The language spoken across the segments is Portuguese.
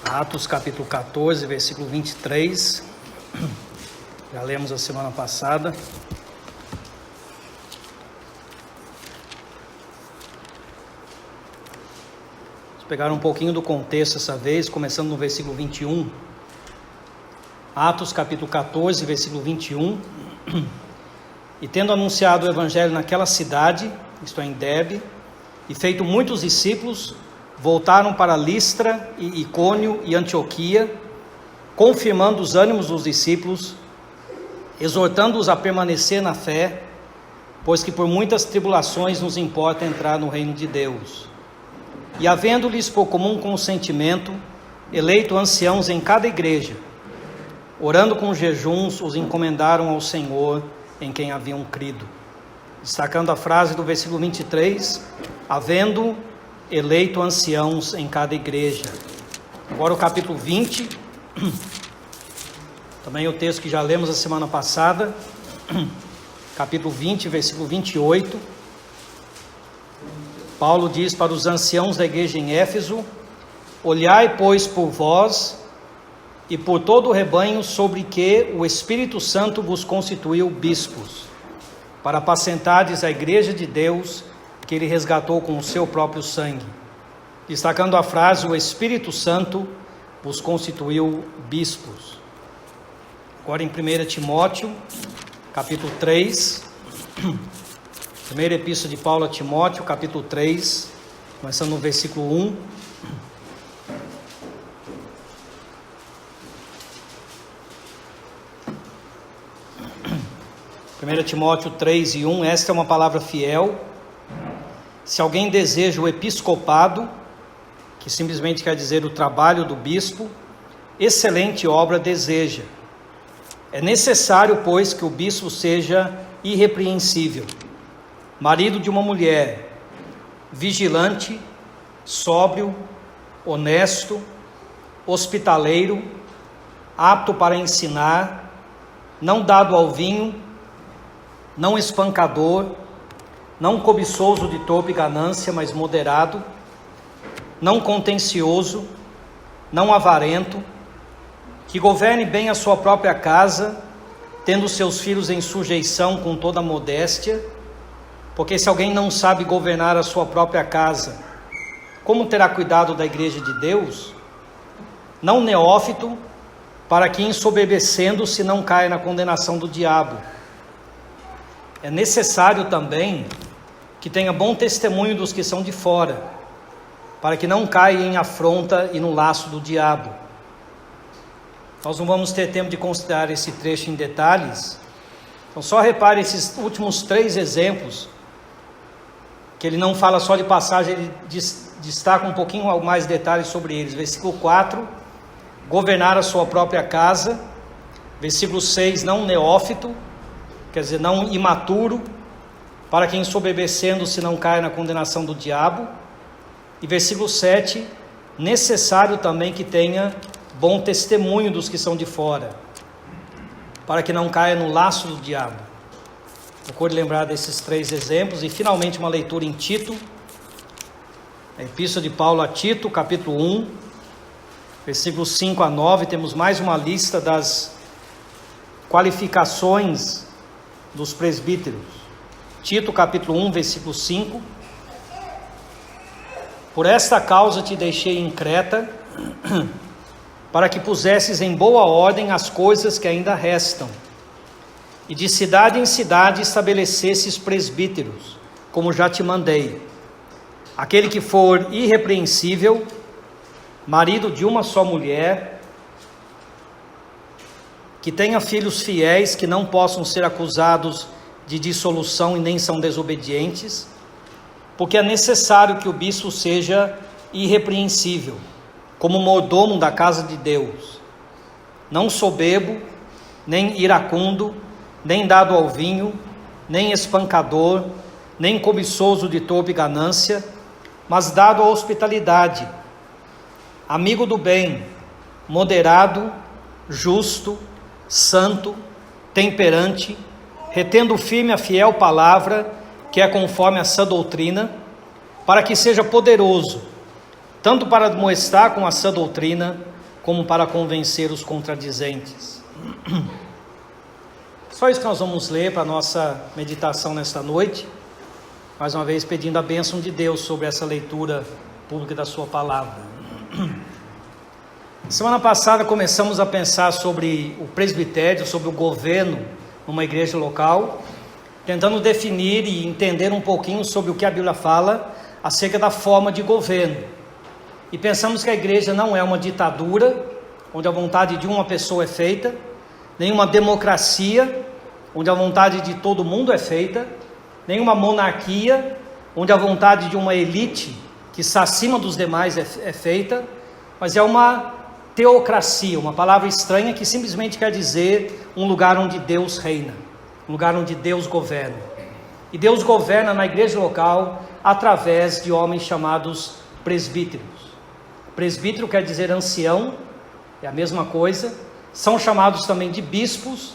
Atos capítulo 14, versículo 23, já lemos a semana passada. Vamos pegar um pouquinho do contexto essa vez, começando no versículo 21. Atos capítulo 14, versículo 21. E tendo anunciado o evangelho naquela cidade, isto é, em Derbe, e feito muitos discípulos, voltaram para Listra e Icônio e Antioquia, confirmando os ânimos dos discípulos, exortando-os a permanecer na fé, pois que por muitas tribulações nos importa entrar no reino de Deus. E havendo-lhes por comum consentimento, eleito anciãos em cada igreja, orando com jejuns, os encomendaram ao Senhor em quem haviam crido. Destacando a frase do versículo 23, havendo eleito anciãos em cada igreja. Agora o capítulo 20, também o texto que já lemos a semana passada, capítulo 20, versículo 28, Paulo diz para os anciãos da igreja em Éfeso: olhai, pois, por vós e por todo o rebanho sobre que o Espírito Santo vos constituiu bispos, para apacentardes a igreja de Deus, que ele resgatou com o seu próprio sangue. Destacando a frase, o Espírito Santo vos constituiu bispos. Agora em 1 Timóteo, capítulo 3, primeira epístola de Paulo a Timóteo, capítulo 3, começando no versículo 1. Primeira Timóteo 3 e 1, esta é uma palavra fiel. Se alguém deseja o episcopado, que simplesmente quer dizer o trabalho do bispo, excelente obra deseja. É necessário, pois, que o bispo seja irrepreensível, marido de uma mulher, vigilante, sóbrio, honesto, hospitaleiro, apto para ensinar, não dado ao vinho, não espancador, não cobiçoso de torpe ganância, mas moderado, não contencioso, não avarento, que governe bem a sua própria casa, tendo seus filhos em sujeição com toda modéstia, porque se alguém não sabe governar a sua própria casa, como terá cuidado da igreja de Deus? Não neófito, para que ensoberbecendo-se não caia na condenação do diabo. É necessário também que tenha bom testemunho dos que são de fora, para que não caia em afronta e no laço do diabo. Nós não vamos ter tempo de considerar esse trecho em detalhes, então só repare esses últimos 3 exemplos, que ele não fala só de passagem, ele destaca um pouquinho mais detalhes sobre eles. Versículo 4, governar a sua própria casa. Versículo 6, não neófito, quer dizer, não imaturo, para que ensoberbecendo-se não caia na condenação do diabo. E versículo 7, necessário também que tenha bom testemunho dos que são de fora, para que não caia no laço do diabo. Procure lembrar desses 3 exemplos. E finalmente uma leitura em Tito, a epístola de Paulo a Tito, capítulo 1, versículos 5 a 9, temos mais uma lista das qualificações dos presbíteros. Tito capítulo 1, versículo 5. Por esta causa te deixei em Creta, para que pusesses em boa ordem as coisas que ainda restam, e de cidade em cidade estabelecesses presbíteros, como já te mandei. Aquele que for irrepreensível, marido de uma só mulher, que tenha filhos fiéis, que não possam ser acusados de dissolução e nem são desobedientes, porque é necessário que o bispo seja irrepreensível, como mordomo da casa de Deus, não soberbo, nem iracundo, nem dado ao vinho, nem espancador, nem cobiçoso de torpe ganância, mas dado à hospitalidade, amigo do bem, moderado, justo, santo, temperante, retendo firme a fiel palavra, que é conforme a sã doutrina, para que seja poderoso, tanto para admoestar com a sã doutrina, como para convencer os contradizentes. Só isso que nós vamos ler para a nossa meditação nesta noite, mais uma vez pedindo a bênção de Deus sobre essa leitura pública da sua palavra. Semana passada começamos a pensar sobre o presbitério, sobre o governo numa igreja local, tentando definir e entender um pouquinho sobre o que a Bíblia fala acerca da forma de governo. E pensamos que a igreja não é uma ditadura, onde a vontade de uma pessoa é feita, nem uma democracia, onde a vontade de todo mundo é feita, nem uma monarquia, onde a vontade de uma elite que está acima dos demais é feita, mas é uma teocracia, uma palavra estranha que simplesmente quer dizer um lugar onde Deus reina, um lugar onde Deus governa. E Deus governa na igreja local através de homens chamados presbíteros. Presbítero quer dizer ancião, é a mesma coisa. São chamados também de bispos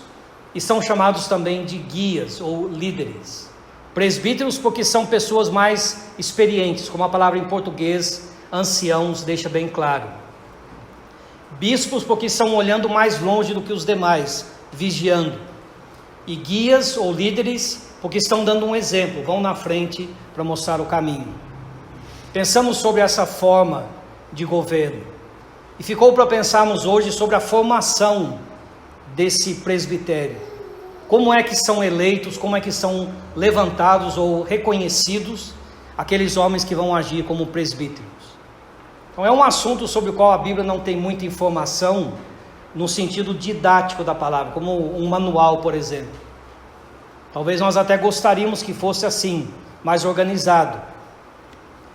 e são chamados também de guias ou líderes. Presbíteros porque são pessoas mais experientes, como a palavra em português, anciãos, deixa bem claro. Bispos porque estão olhando mais longe do que os demais, vigiando. E guias ou líderes porque estão dando um exemplo, vão na frente para mostrar o caminho. Pensamos sobre essa forma de governo. E ficou para pensarmos hoje sobre a formação desse presbitério. Como é que são eleitos, como é que são levantados ou reconhecidos aqueles homens que vão agir como presbíteros. Então é um assunto sobre o qual a Bíblia não tem muita informação no sentido didático da palavra, como um manual, por exemplo. Talvez nós até gostaríamos que fosse assim, mais organizado.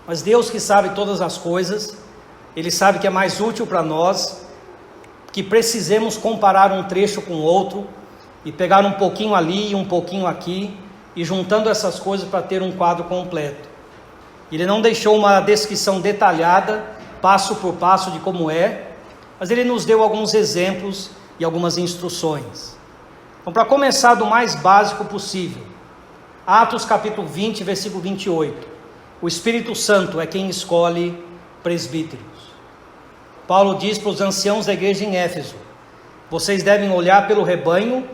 Mas Deus que sabe todas as coisas, Ele sabe que é mais útil para nós que precisemos comparar um trecho com o outro e pegar um pouquinho ali e um pouquinho aqui e juntando essas coisas para ter um quadro completo. Ele não deixou uma descrição detalhada, passo por passo de como é, mas Ele nos deu alguns exemplos e algumas instruções. Então, para começar do mais básico possível, Atos capítulo 20, versículo 28, o Espírito Santo é quem escolhe presbíteros. Paulo diz para os anciãos da igreja em Éfeso: vocês devem olhar pelo rebanho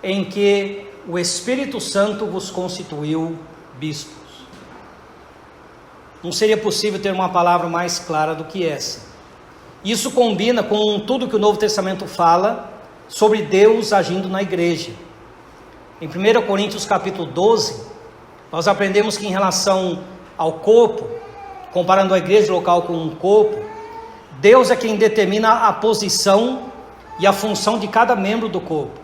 em que o Espírito Santo vos constituiu bispos. Não seria possível ter uma palavra mais clara do que essa. Isso combina com tudo que o Novo Testamento fala sobre Deus agindo na igreja. Em 1 Coríntios capítulo 12, nós aprendemos que em relação ao corpo, comparando a igreja local com um corpo, Deus é quem determina a posição e a função de cada membro do corpo.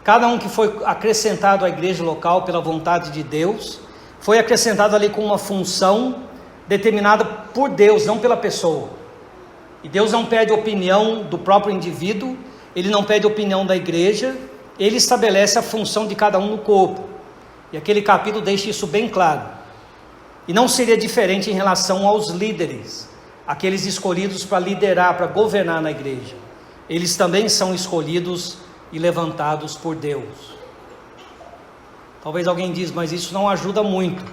Cada um que foi acrescentado à igreja local pela vontade de Deus, foi acrescentado ali com uma função determinada por Deus, não pela pessoa. E Deus não pede opinião do próprio indivíduo, Ele não pede opinião da igreja, Ele estabelece a função de cada um no corpo. E aquele capítulo deixa isso bem claro. E não seria diferente em relação aos líderes, aqueles escolhidos para liderar, para governar na igreja. Eles também são escolhidos e levantados por Deus. Talvez alguém diz, mas isso não ajuda muito,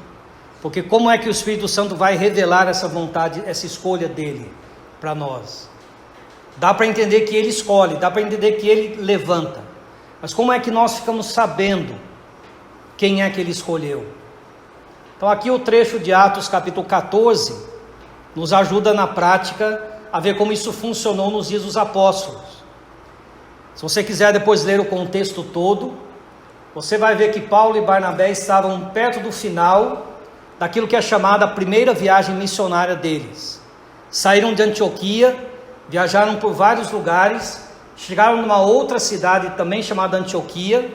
porque como é que o Espírito Santo vai revelar essa vontade, essa escolha dele para nós? Dá para entender que ele escolhe, dá para entender que ele levanta, mas como é que nós ficamos sabendo quem é que ele escolheu? Então aqui o trecho de Atos capítulo 14 nos ajuda na prática a ver como isso funcionou nos dias dos apóstolos. Se você quiser depois ler o contexto todo, você vai ver que Paulo e Barnabé estavam perto do final daquilo que é chamada a primeira viagem missionária deles. Saíram de Antioquia, viajaram por vários lugares, chegaram numa outra cidade também chamada Antioquia,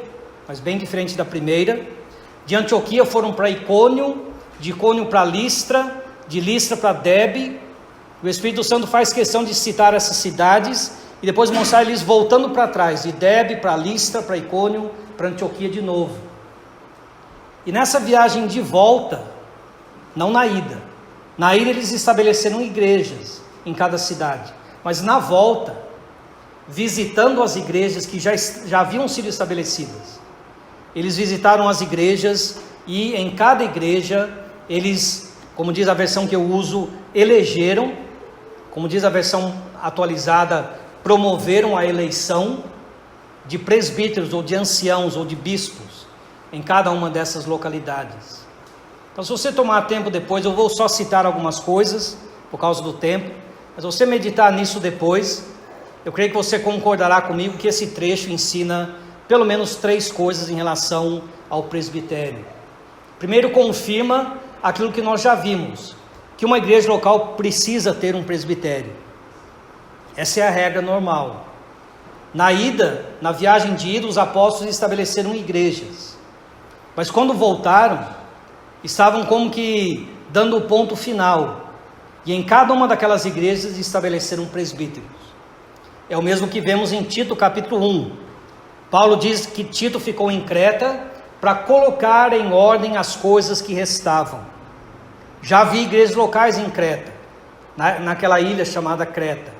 mas bem diferente da primeira. De Antioquia foram para Icônio, de Icônio para Listra, de Listra para Derbe. O Espírito Santo faz questão de citar essas cidades e depois mostrar eles voltando para trás, de Derbe para Listra, para Icônio, para Antioquia de novo. E nessa viagem de volta, não na ida eles estabeleceram igrejas em cada cidade, mas na volta, visitando as igrejas que já haviam sido estabelecidas, eles visitaram as igrejas e em cada igreja eles, como diz a versão que eu uso, elegeram, como diz a versão atualizada, promoveram a eleição de presbíteros ou de anciãos ou de bispos em cada uma dessas localidades. Então, se você tomar tempo depois, eu vou só citar algumas coisas por causa do tempo, mas se você meditar nisso depois, eu creio que você concordará comigo que esse trecho ensina pelo menos 3 coisas em relação ao presbitério. Primeiro, confirma aquilo que nós já vimos, que uma igreja local precisa ter um presbitério. Essa é a regra normal. Na viagem de ida, os apóstolos estabeleceram igrejas, mas quando voltaram, estavam como que dando o ponto final, e em cada uma daquelas igrejas estabeleceram presbíteros. É o mesmo que vemos em Tito capítulo 1. Paulo diz que Tito ficou em Creta para colocar em ordem as coisas que restavam. Já havia igrejas locais em Creta, naquela ilha chamada Creta.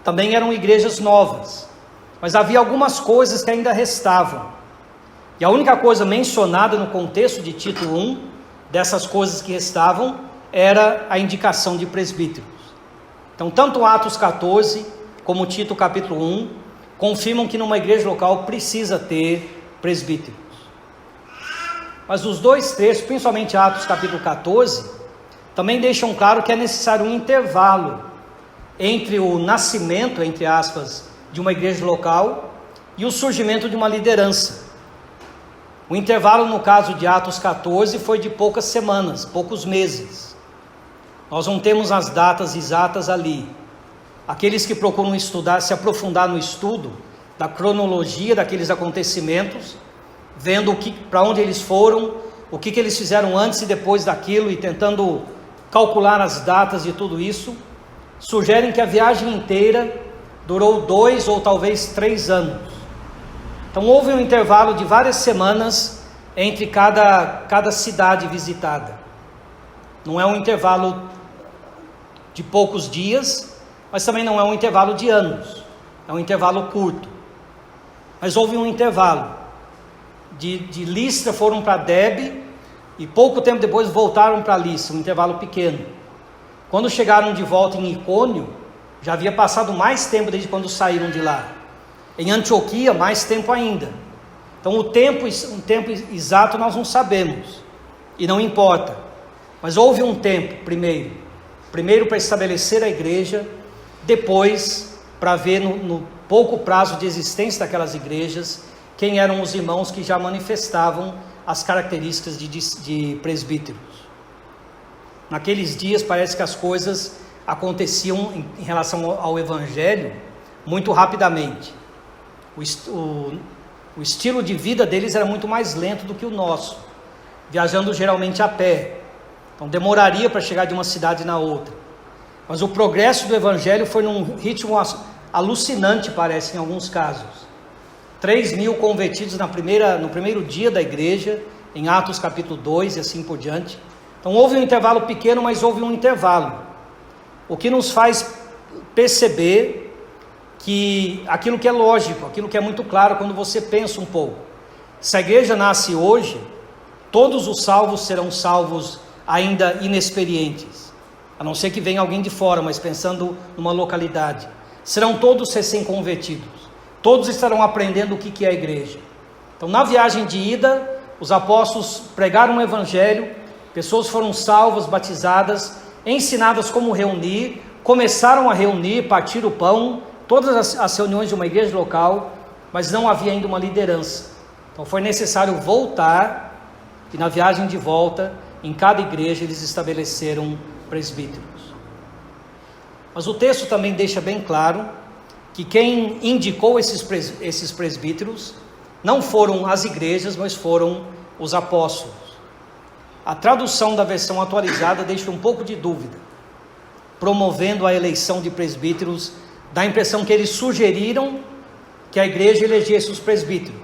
Também eram igrejas novas, mas havia algumas coisas que ainda restavam. E a única coisa mencionada no contexto de Tito 1, dessas coisas que restavam, era a indicação de presbíteros. Então, tanto Atos 14 como Tito capítulo 1 confirmam que numa igreja local precisa ter presbíteros. Mas os 2 textos, principalmente Atos capítulo 14, também deixam claro que é necessário um intervalo entre o nascimento, entre aspas, de uma igreja local e o surgimento de uma liderança. O intervalo no caso de Atos 14 foi de poucas semanas, poucos meses. Nós não temos as datas exatas ali. Aqueles que procuram estudar, se aprofundar no estudo da cronologia daqueles acontecimentos, vendo para onde eles foram, o que eles fizeram antes e depois daquilo, e tentando calcular as datas de tudo isso, sugerem que a viagem inteira durou 2 ou talvez 3 anos. Então houve um intervalo de várias semanas entre cada cidade visitada. Não é um intervalo de poucos dias, mas também não é um intervalo de anos, é um intervalo curto. Mas houve um intervalo. De Listra foram para Derbe, e pouco tempo depois voltaram para Listra, um intervalo pequeno. Quando chegaram de volta em Icônio, já havia passado mais tempo desde quando saíram de lá. Em Antioquia, mais tempo ainda. Então um tempo exato nós não sabemos, e não importa. Mas houve um tempo primeiro para estabelecer a igreja, depois para ver no pouco prazo de existência daquelas igrejas, quem eram os irmãos que já manifestavam as características de presbíteros. Naqueles dias parece que as coisas aconteciam em relação ao evangelho muito rapidamente. O estilo de vida deles era muito mais lento do que o nosso, viajando geralmente a pé. Então demoraria para chegar de uma cidade na outra. Mas o progresso do evangelho foi num ritmo alucinante, parece, em alguns casos. 3.000 convertidos no primeiro dia da igreja, em Atos capítulo 2 e assim por diante. Então houve um intervalo pequeno, mas houve um intervalo. O que nos faz perceber que aquilo que é lógico, aquilo que é muito claro quando você pensa um pouco. Se a igreja nasce hoje, todos os salvos serão salvos ainda inexperientes, a não ser que venha alguém de fora, mas pensando numa localidade. Serão todos recém-convertidos, todos estarão aprendendo o que é a igreja. Então na viagem de ida, os apóstolos pregaram o evangelho, pessoas foram salvas, batizadas, ensinadas como reunir, começaram a reunir, partir o pão, todas as reuniões de uma igreja local, mas não havia ainda uma liderança. Então foi necessário voltar, e na viagem de volta, em cada igreja eles estabeleceram presbíteros. Mas o texto também deixa bem claro que quem indicou esses presbíteros não foram as igrejas, mas foram os apóstolos. A tradução da versão atualizada deixa um pouco de dúvida, promovendo a eleição de presbíteros, dá a impressão que eles sugeriram que a igreja elegesse os presbíteros.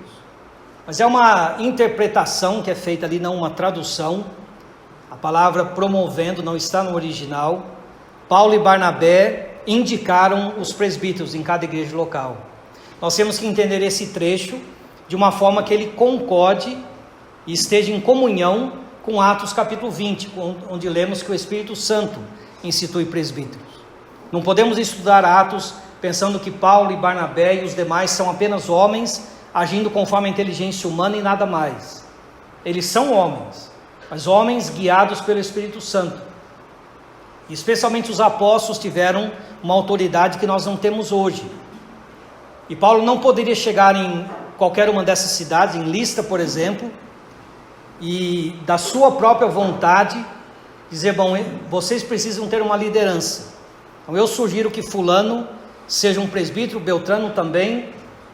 Mas é uma interpretação que é feita ali, não uma tradução. A palavra promovendo não está no original. Paulo e Barnabé indicaram os presbíteros em cada igreja local. Nós temos que entender esse trecho de uma forma que ele concorde e esteja em comunhão com Atos capítulo 20, onde lemos que o Espírito Santo institui presbíteros. Não podemos estudar Atos pensando que Paulo e Barnabé e os demais são apenas homens agindo conforme a inteligência humana e nada mais. Eles são homens, mas homens guiados pelo Espírito Santo. Especialmente os apóstolos tiveram uma autoridade que nós não temos hoje. E Paulo não poderia chegar em qualquer uma dessas cidades, em Listra, por exemplo, e da sua própria vontade dizer, bom, vocês precisam ter uma liderança. Então eu sugiro que fulano seja um presbítero, Beltrano também,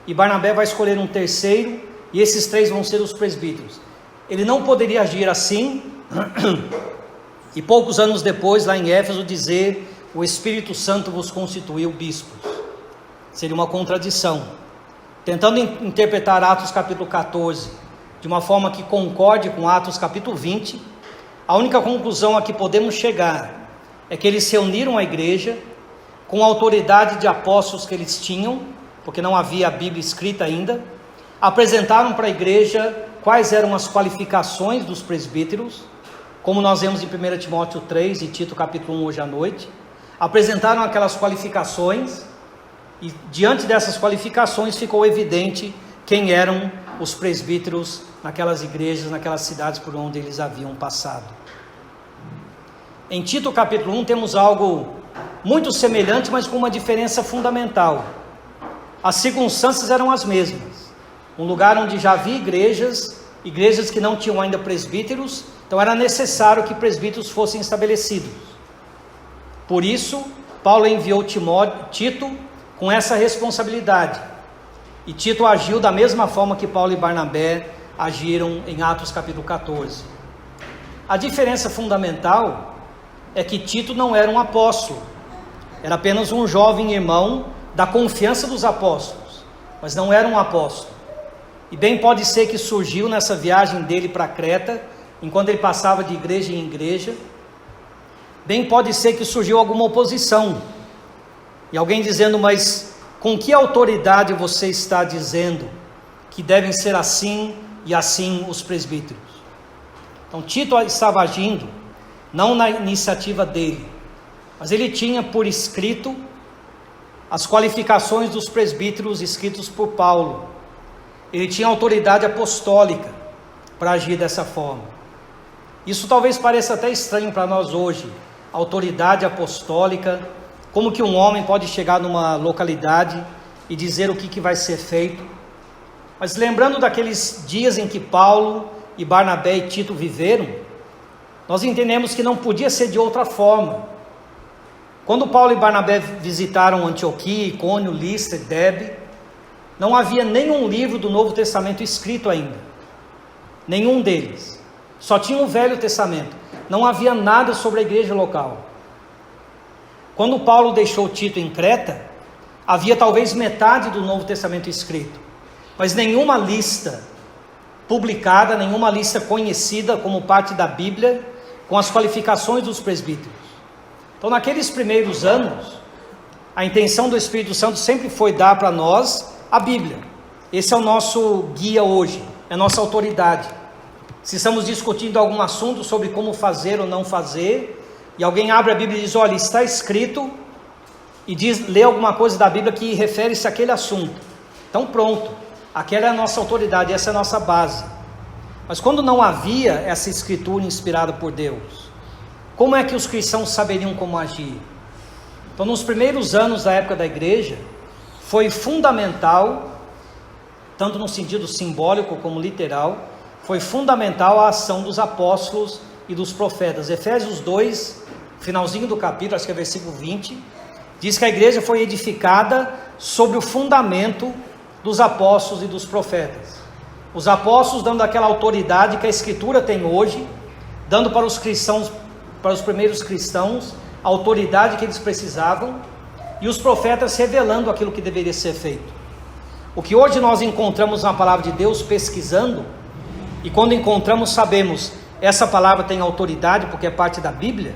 e Barnabé vai escolher um terceiro, e esses três vão ser os presbíteros. Ele não poderia agir assim, e poucos anos depois, lá em Éfeso, dizer, o Espírito Santo vos constituiu bispos. Seria uma contradição. Tentando interpretar Atos capítulo 14, de uma forma que concorde com Atos capítulo 20, a única conclusão a que podemos chegar é que eles se reuniram à igreja, com a autoridade de apóstolos que eles tinham, porque não havia a Bíblia escrita ainda, apresentaram para a igreja quais eram as qualificações dos presbíteros, como nós vemos em 1 Timóteo 3 e Tito capítulo 1 hoje à noite, apresentaram aquelas qualificações, e diante dessas qualificações ficou evidente quem eram os presbíteros naquelas igrejas, naquelas cidades por onde eles haviam passado. Em Tito capítulo 1 temos algo muito semelhante, mas com uma diferença fundamental. As circunstâncias eram as mesmas. Um lugar onde já havia igrejas que não tinham ainda presbíteros, então era necessário que presbíteros fossem estabelecidos. Por isso, Paulo enviou Tito com essa responsabilidade. E Tito agiu da mesma forma que Paulo e Barnabé agiram em Atos capítulo 14. A diferença fundamental é que Tito não era um apóstolo, era apenas um jovem irmão da confiança dos apóstolos, mas não era um apóstolo. E bem pode ser que surgiu nessa viagem dele para Creta, enquanto ele passava de igreja em igreja, bem pode ser que surgiu alguma oposição, e alguém dizendo, mas com que autoridade você está dizendo que devem ser assim e assim os presbíteros? Então Tito estava agindo, não na iniciativa dele, mas ele tinha por escrito as qualificações dos presbíteros escritos por Paulo. Ele tinha autoridade apostólica para agir dessa forma. Isso talvez pareça até estranho para nós hoje, autoridade apostólica, como que um homem pode chegar numa localidade e dizer o que vai ser feito. Mas lembrando daqueles dias em que Paulo e Barnabé e Tito viveram, nós entendemos que não podia ser de outra forma. Quando Paulo e Barnabé visitaram Antioquia, Icônio, Listra e Derbe, não havia nenhum livro do Novo Testamento escrito ainda, nenhum deles, só tinha o Velho Testamento, não havia nada sobre a igreja local. Quando Paulo deixou Tito em Creta, havia talvez metade do Novo Testamento escrito, mas nenhuma lista publicada, nenhuma lista conhecida como parte da Bíblia, com as qualificações dos presbíteros. Então naqueles primeiros anos, a intenção do Espírito Santo sempre foi dar para nós a Bíblia. Esse é o nosso guia hoje, é a nossa autoridade. Se estamos discutindo algum assunto sobre como fazer ou não fazer, e alguém abre a Bíblia e diz, olha, está escrito, e lê alguma coisa da Bíblia que refere-se àquele assunto. Então pronto, aquela é a nossa autoridade, essa é a nossa base. Mas quando não havia essa escritura inspirada por Deus, como é que os cristãos saberiam como agir? Então nos primeiros anos da época da igreja, foi fundamental, tanto no sentido simbólico como literal, foi fundamental a ação dos apóstolos e dos profetas. Efésios 2, finalzinho do capítulo, acho que é versículo 20, diz que a igreja foi edificada sobre o fundamento dos apóstolos e dos profetas. Os apóstolos dando aquela autoridade que a Escritura tem hoje, dando para os cristãos, para os primeiros cristãos, a autoridade que eles precisavam, e os profetas revelando aquilo que deveria ser feito. O que hoje nós encontramos na palavra de Deus pesquisando, e quando encontramos sabemos, essa palavra tem autoridade porque é parte da Bíblia.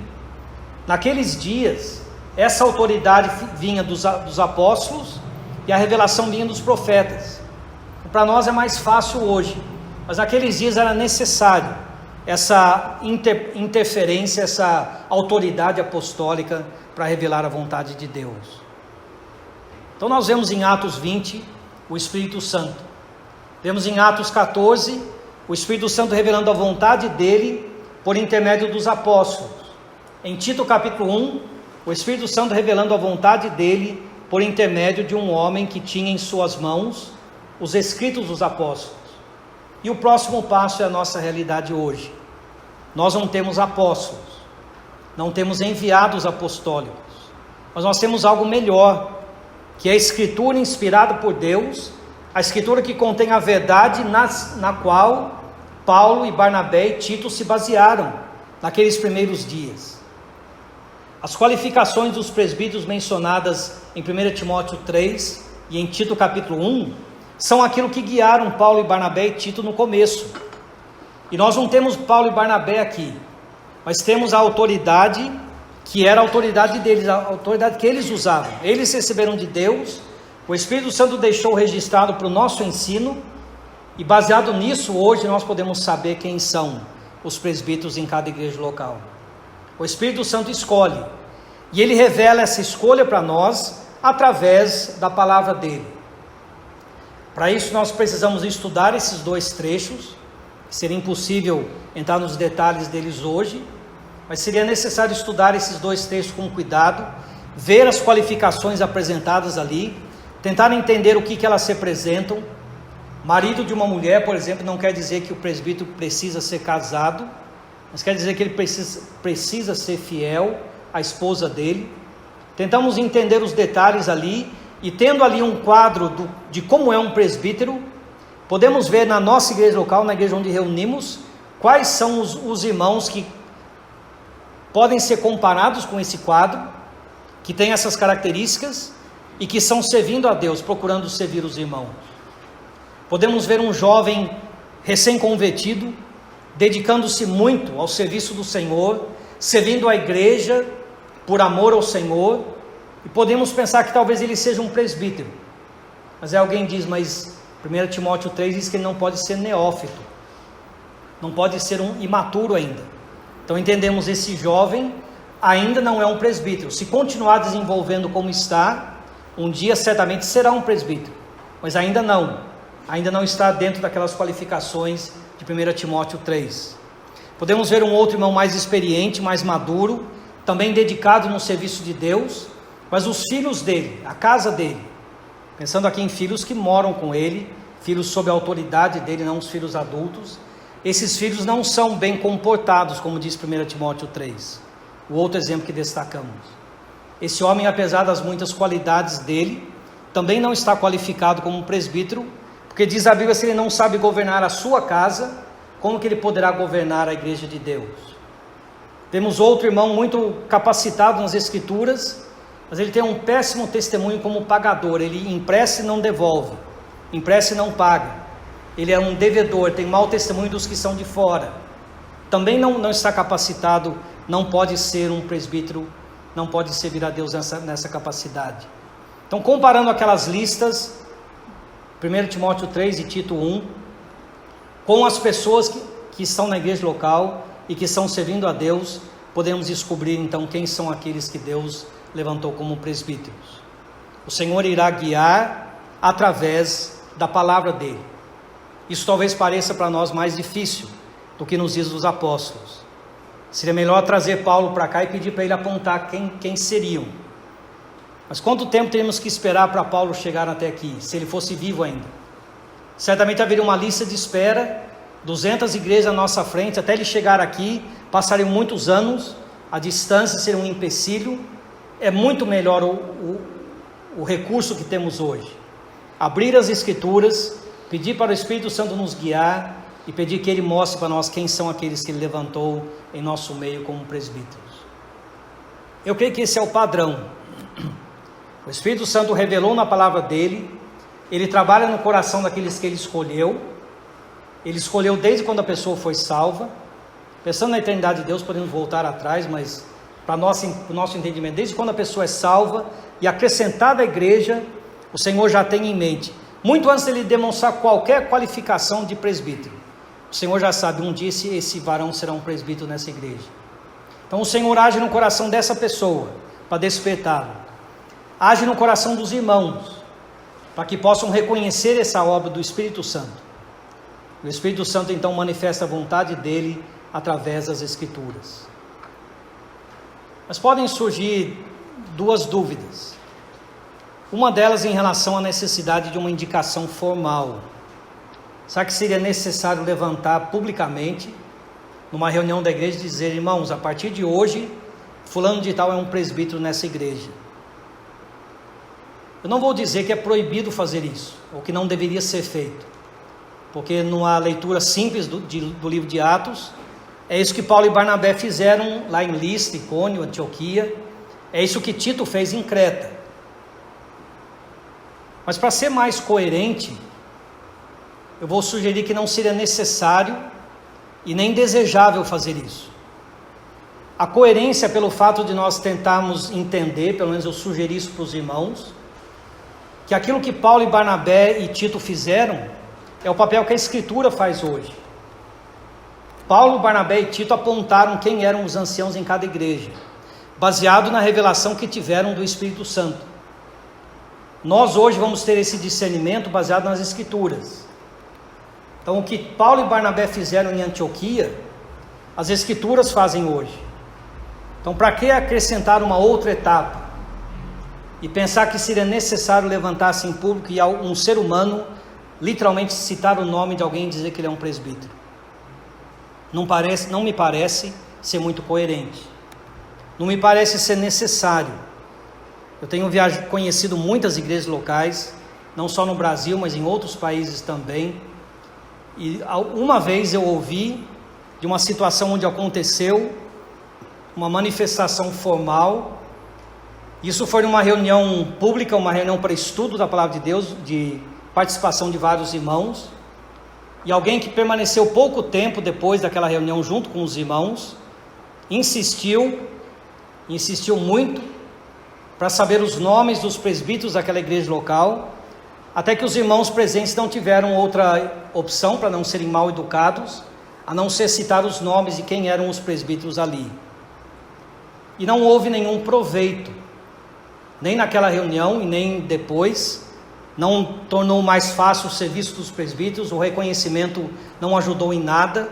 Naqueles dias, essa autoridade vinha dos apóstolos e a revelação vinha dos profetas. Para nós é mais fácil hoje, mas naqueles dias era necessário essa interferência, essa autoridade apostólica para revelar a vontade de Deus. Então nós vemos em Atos 20 o Espírito Santo, vemos em Atos 14 o Espírito Santo revelando a vontade dele por intermédio dos apóstolos. Em Tito capítulo 1, o Espírito Santo revelando a vontade dele por intermédio de um homem que tinha em suas mãos os escritos dos apóstolos. E o próximo passo é a nossa realidade hoje. Nós não temos apóstolos, não temos enviados apostólicos, mas nós temos algo melhor, que é a Escritura inspirada por Deus, a Escritura que contém a verdade na qual Paulo e Barnabé e Tito se basearam naqueles primeiros dias. As qualificações dos presbíteros mencionadas em 1 Timóteo 3 e em Tito capítulo 1, são aquilo que guiaram Paulo e Barnabé e Tito no começo. E nós não temos Paulo e Barnabé aqui, mas temos a autoridade que era a autoridade deles, a autoridade que eles usavam. Eles receberam de Deus, o Espírito Santo deixou registrado para o nosso ensino, e baseado nisso, hoje nós podemos saber quem são os presbíteros em cada igreja local. O Espírito Santo escolhe, e ele revela essa escolha para nós através da palavra dele. Para isso nós precisamos estudar esses dois trechos. Seria impossível entrar nos detalhes deles hoje, mas seria necessário estudar esses dois trechos com cuidado, ver as qualificações apresentadas ali, tentar entender o que elas representam. Marido de uma mulher, por exemplo, não quer dizer que o presbítero precisa ser casado, mas quer dizer que ele precisa ser fiel à esposa dele. Tentamos entender os detalhes ali, e tendo ali um quadro de como é um presbítero, podemos ver na nossa igreja local, na igreja onde reunimos, quais são os irmãos que podem ser comparados com esse quadro, que tem essas características e que estão servindo a Deus, procurando servir os irmãos. Podemos ver um jovem recém-convertido, dedicando-se muito ao serviço do Senhor, servindo a igreja por amor ao Senhor, e podemos pensar que talvez ele seja um presbítero. Mas aí alguém diz, mas 1 Timóteo 3 diz que ele não pode ser neófito, não pode ser um imaturo ainda. Então entendemos, esse jovem ainda não é um presbítero. Se continuar desenvolvendo como está, um dia certamente será um presbítero, mas ainda não está dentro daquelas qualificações de 1 Timóteo 3. Podemos ver um outro irmão mais experiente, mais maduro, também dedicado no serviço de Deus, mas os filhos dele, a casa dele, pensando aqui em filhos que moram com ele, filhos sob a autoridade dele, não os filhos adultos, esses filhos não são bem comportados, como diz 1 Timóteo 3, o outro exemplo que destacamos. Esse homem, apesar das muitas qualidades dele, também não está qualificado como um presbítero, porque diz a Bíblia, se ele não sabe governar a sua casa, como que ele poderá governar a igreja de Deus? Temos outro irmão muito capacitado nas Escrituras, mas ele tem um péssimo testemunho como pagador. Ele empresta e não devolve, empresta e não paga. Ele é um devedor, tem mau testemunho dos que são de fora. Também não está capacitado, não pode ser um presbítero, não pode servir a Deus nessa capacidade. Então, comparando aquelas listas, 1 Timóteo 3 e Tito 1, com as pessoas que estão na igreja local e que estão servindo a Deus, podemos descobrir então quem são aqueles que Deus levantou como presbíteros. O Senhor irá guiar através da palavra dele. Isso talvez pareça para nós mais difícil do que nos dias dos apóstolos. Seria melhor trazer Paulo para cá e pedir para ele apontar quem seriam. Mas quanto tempo teríamos que esperar para Paulo chegar até aqui, se ele fosse vivo ainda? Certamente haveria uma lista de espera, 200 igrejas à nossa frente, até ele chegar aqui, passariam muitos anos, a distância seria um empecilho. É muito melhor o recurso que temos hoje, abrir as Escrituras, pedir para o Espírito Santo nos guiar, e pedir que ele mostre para nós quem são aqueles que ele levantou em nosso meio como presbíteros. Eu creio que esse é o padrão. O Espírito Santo revelou na palavra dele, ele trabalha no coração daqueles que ele escolheu desde quando a pessoa foi salva. Pensando na eternidade de Deus, podemos voltar atrás, mas para o nosso entendimento, desde quando a pessoa é salva e acrescentada à igreja, o Senhor já tem em mente, muito antes dele demonstrar qualquer qualificação de presbítero, o Senhor já sabe, um dia esse varão será um presbítero nessa igreja. Então o Senhor age no coração dessa pessoa, para despertá-lo. Age no coração dos irmãos, para que possam reconhecer essa obra do Espírito Santo. O Espírito Santo então manifesta a vontade dele através das Escrituras. Mas podem surgir duas dúvidas. Uma delas em relação à necessidade de uma indicação formal. Será que seria necessário levantar publicamente, numa reunião da igreja, e dizer: irmãos, a partir de hoje, fulano de tal é um presbítero nessa igreja? Eu não vou dizer que é proibido fazer isso, ou que não deveria ser feito, porque numa leitura simples do livro de Atos, é isso que Paulo e Barnabé fizeram lá em Listra, Icônio, Antioquia, é isso que Tito fez em Creta. Mas para ser mais coerente, eu vou sugerir que não seria necessário e nem desejável fazer isso. A coerência pelo fato de nós tentarmos entender, pelo menos eu sugeri isso para os irmãos, que aquilo que Paulo e Barnabé e Tito fizeram é o papel que a Escritura faz hoje. Paulo, Barnabé e Tito apontaram quem eram os anciãos em cada igreja, baseado na revelação que tiveram do Espírito Santo. Nós hoje vamos ter esse discernimento baseado nas Escrituras. Então o que Paulo e Barnabé fizeram em Antioquia, as Escrituras fazem hoje. Então para que acrescentar uma outra etapa? E pensar que seria necessário levantar-se em público e um ser humano literalmente citar o nome de alguém e dizer que ele é um presbítero? Não me parece ser muito coerente. Não me parece ser necessário. Eu tenho conhecido muitas igrejas locais, não só no Brasil, mas em outros países também. E uma vez eu ouvi de uma situação onde aconteceu uma manifestação formal. Isso foi numa reunião pública, uma reunião para estudo da Palavra de Deus, de participação de vários irmãos. E alguém que permaneceu pouco tempo depois daquela reunião junto com os irmãos, insistiu muito para saber os nomes dos presbíteros daquela igreja local, até que os irmãos presentes não tiveram outra opção, para não serem mal educados, a não ser citar os nomes de quem eram os presbíteros ali. E não houve nenhum proveito, nem naquela reunião e nem depois. Não tornou mais fácil o serviço dos presbíteros, o reconhecimento não ajudou em nada.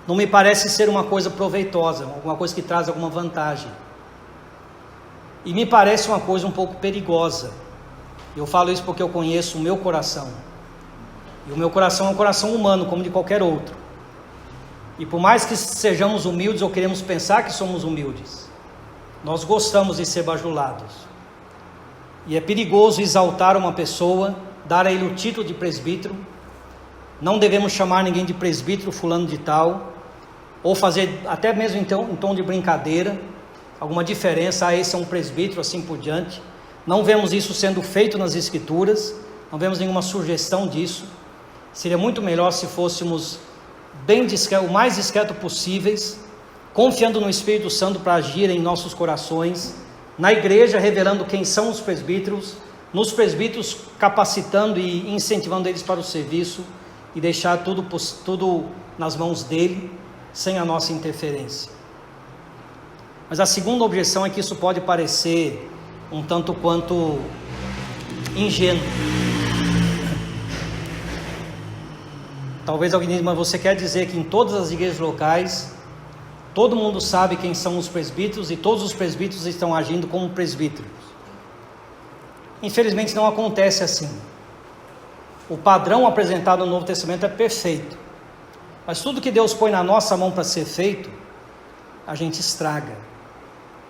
Não me parece ser uma coisa proveitosa, alguma coisa que traz alguma vantagem. E me parece uma coisa um pouco perigosa. Eu falo isso porque eu conheço o meu coração. E o meu coração é um coração humano, como de qualquer outro. E por mais que sejamos humildes ou queremos pensar que somos humildes, nós gostamos de ser bajulados. E é perigoso exaltar uma pessoa, dar a ele o título de presbítero. Não devemos chamar ninguém de presbítero fulano de tal, ou fazer até mesmo em tom de brincadeira, alguma diferença, esse é um presbítero, assim por diante. Não vemos isso sendo feito nas Escrituras, não vemos nenhuma sugestão disso. Seria muito melhor se fôssemos o mais discreto possíveis, confiando no Espírito Santo para agir em nossos corações, na igreja revelando quem são os presbíteros, nos presbíteros capacitando e incentivando eles para o serviço, e deixar tudo nas mãos dele, sem a nossa interferência. Mas a segunda objeção é que isso pode parecer um tanto quanto ingênuo. Talvez alguém diga: mas você quer dizer que em todas as igrejas locais todo mundo sabe quem são os presbíteros e todos os presbíteros estão agindo como presbíteros? Infelizmente não acontece assim. O padrão apresentado no Novo Testamento é perfeito, mas tudo que Deus põe na nossa mão para ser feito, a gente estraga.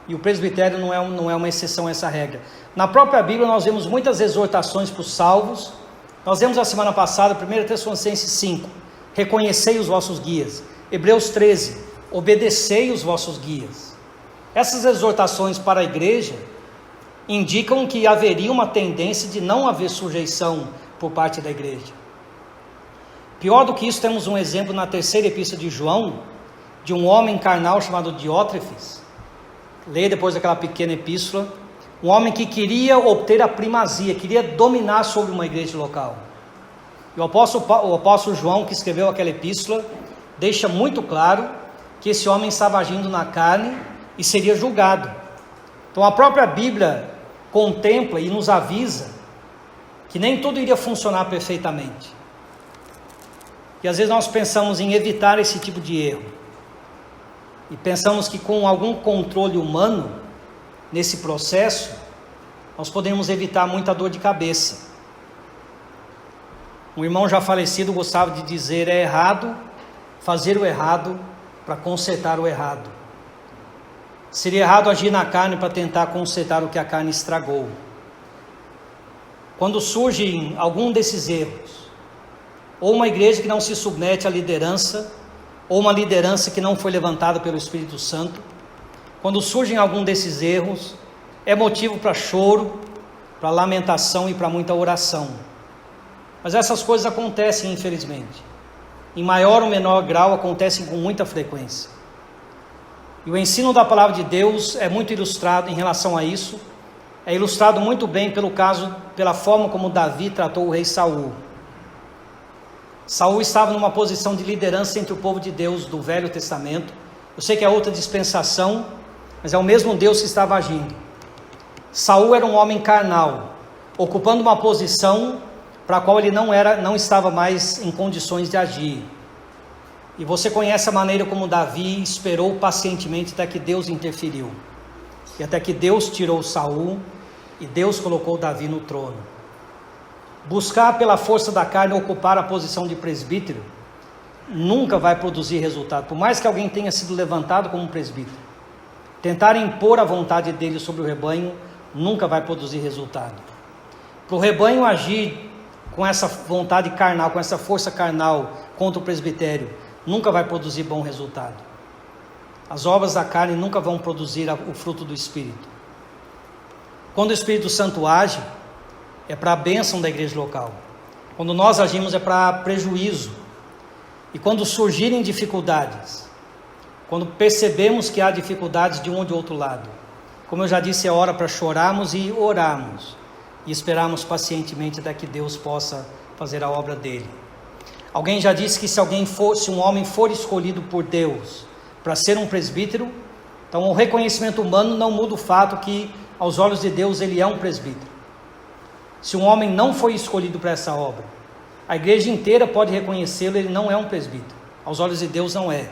E o presbitério não é uma exceção a essa regra. Na própria Bíblia nós vemos muitas exortações para os salvos. Nós vemos a semana passada, 1 Tessalonicenses 5, reconhecei os vossos guias. Hebreus 13, obedecei os vossos guias. Essas exortações para a igreja indicam que haveria uma tendência de não haver sujeição por parte da igreja. Pior do que isso, temos um exemplo na terceira epístola de João, de um homem carnal chamado Diótrefes. Leia depois daquela pequena epístola. Um homem que queria obter a primazia, queria dominar sobre uma igreja local. E o apóstolo João, que escreveu aquela epístola, deixa muito claro que esse homem estava agindo na carne e seria julgado. Então a própria Bíblia contempla e nos avisa que nem tudo iria funcionar perfeitamente. E às vezes nós pensamos em evitar esse tipo de erro. E pensamos que com algum controle humano nesse processo, nós podemos evitar muita dor de cabeça. Um irmão já falecido gostava de dizer: é errado fazer o errado para consertar o errado. Seria errado agir na carne para tentar consertar o que a carne estragou. Quando surge algum desses erros, ou uma igreja que não se submete à liderança, ou uma liderança que não foi levantada pelo Espírito Santo, quando surgem algum desses erros, é motivo para choro, para lamentação e para muita oração. Mas essas coisas acontecem, infelizmente. Em maior ou menor grau, acontecem com muita frequência. E o ensino da palavra de Deus é muito ilustrado em relação a isso. É ilustrado muito bem pela forma como Davi tratou o rei Saul. Saul estava numa posição de liderança entre o povo de Deus do Velho Testamento. Eu sei que é outra dispensação, mas é o mesmo Deus que estava agindo. Saul era um homem carnal, ocupando uma posição para a qual ele não estava mais em condições de agir. E você conhece a maneira como Davi esperou pacientemente até que Deus interferiu. E até que Deus tirou Saul e Deus colocou Davi no trono. Buscar pela força da carne ocupar a posição de presbítero nunca vai produzir resultado. Por mais que alguém tenha sido levantado como presbítero, tentar impor a vontade dele sobre o rebanho nunca vai produzir resultado. Para o rebanho agir com essa vontade carnal, com essa força carnal contra o presbitério, nunca vai produzir bom resultado. As obras da carne nunca vão produzir o fruto do Espírito. Quando o Espírito Santo age, é para a bênção da igreja local. Quando nós agimos, é para prejuízo. E quando surgirem dificuldades, quando percebemos que há dificuldades de um ou de outro lado, como eu já disse, é hora para chorarmos e orarmos, e esperarmos pacientemente até que Deus possa fazer a obra dele. Alguém já disse que se um homem for escolhido por Deus para ser um presbítero, então o reconhecimento humano não muda o fato que aos olhos de Deus ele é um presbítero. Se um homem não foi escolhido para essa obra, a igreja inteira pode reconhecê-lo, ele não é um presbítero. Aos olhos de Deus não é.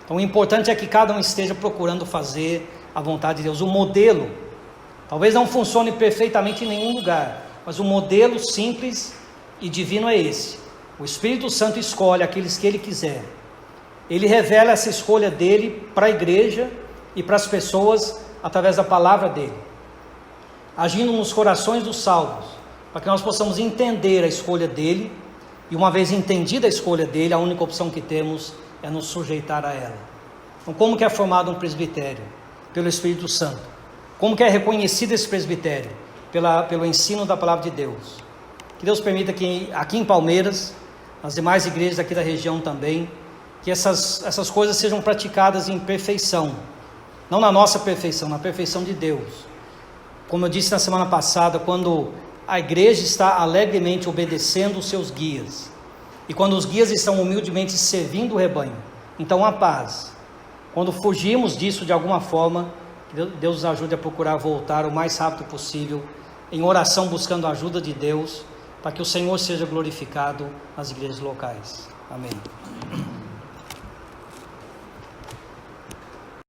Então o importante é que cada um esteja procurando fazer a vontade de Deus. O modelo, talvez não funcione perfeitamente em nenhum lugar, mas o modelo simples e divino é esse. O Espírito Santo escolhe aqueles que ele quiser. Ele revela essa escolha dele para a igreja e para as pessoas através da palavra dele, agindo nos corações dos salvos, para que nós possamos entender a escolha dele, e uma vez entendida a escolha dele, a única opção que temos é nos sujeitar a ela. Então, como que é formado um presbitério? Pelo Espírito Santo. Como que é reconhecido esse presbitério? Pelo ensino da palavra de Deus. Que Deus permita que aqui em Palmeiras, nas demais igrejas aqui da região também, que essas coisas sejam praticadas em perfeição, não na nossa perfeição, na perfeição de Deus. Como eu disse na semana passada, quando a igreja está alegremente obedecendo os seus guias, e quando os guias estão humildemente servindo o rebanho, então há paz. Quando fugimos disso de alguma forma, Deus nos ajude a procurar voltar o mais rápido possível, em oração, buscando a ajuda de Deus, para que o Senhor seja glorificado nas igrejas locais. Amém.